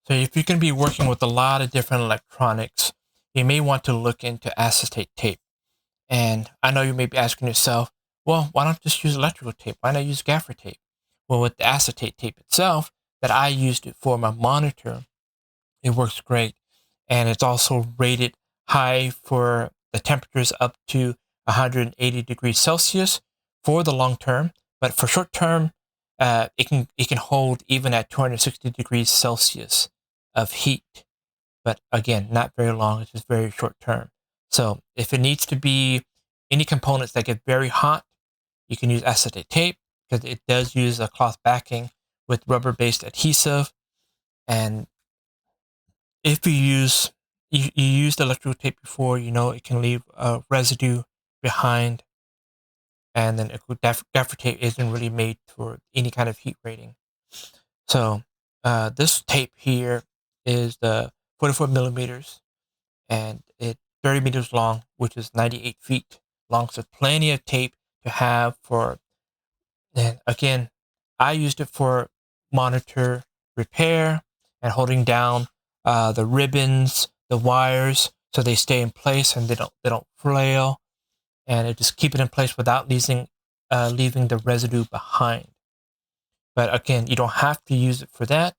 So if you're going to be working with a lot of different electronics, you may want to look into acetate tape. And I know you may be asking yourself, well, why not just use electrical tape? Why not use gaffer tape? Well, with the acetate tape itself, that I used it for my monitor, it works great. And it's also rated high for the temperatures up to 180 degrees Celsius for the long term. But for short term, it can hold even at 260 degrees Celsius of heat. But again, not very long. It's just very short term. So if it needs to be any components that get very hot, you can use acetate tape because it does use a cloth backing with rubber-based adhesive. And if you used electrical tape before, you know it can leave a residue behind, and then gaffer tape isn't really made for any kind of heat rating. So this tape here is the 44 millimeters, and it's 30 meters long, which is 98 feet long. So plenty of tape to have for. And again, I used it for monitor repair and holding down the ribbons, the wires, so they stay in place and they don't flail, and it just keep it in place without leaving the residue behind. But again, you don't have to use it for that.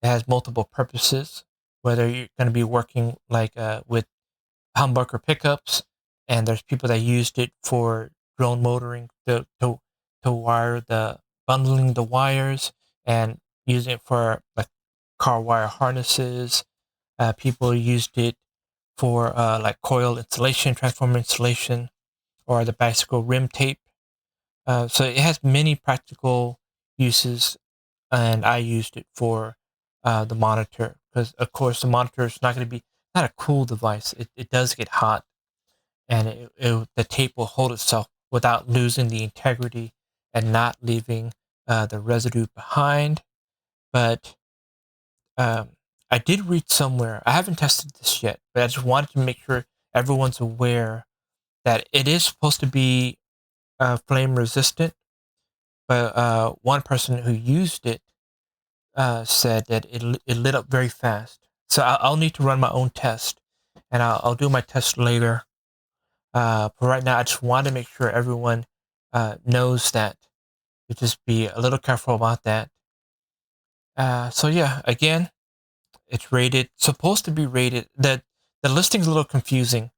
It has multiple purposes. Whether you're going to be working like with humbucker pickups, and there's people that used it for drone motoring to wire the bundling the wires and using it for like car wire harnesses. People used it for like coil insulation, transformer insulation, or the bicycle rim tape. So it has many practical uses, and I used it for the monitor because, of course, the monitor is not going to be not a cool device. It does get hot, and the tape will hold itself without losing the integrity and not leaving the residue behind. But I did read somewhere, I haven't tested this yet, but I just wanted to make sure everyone's aware that it is supposed to be flame resistant. But one person who used it said that it lit up very fast. So I'll need to run my own test, and I'll do my test later. For right now, I just want to make sure everyone knows that. To just be a little careful about that. So yeah, again, it's supposed to be rated. The listing's a little confusing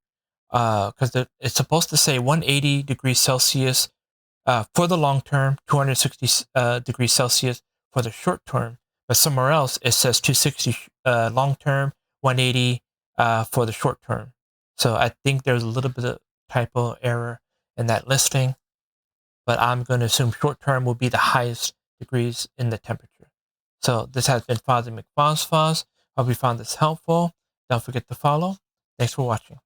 because it's supposed to say 180 degrees Celsius for the long term, 260 degrees Celsius for the short term. But somewhere else it says 260 long term, 180 for the short term. So I think there's a little bit of typo error in that listing, but I'm going to assume short term will be the highest degrees in the temperature. So this has been Fozzie McFozFoz. Hope you found this helpful. Don't forget to follow. Thanks for watching.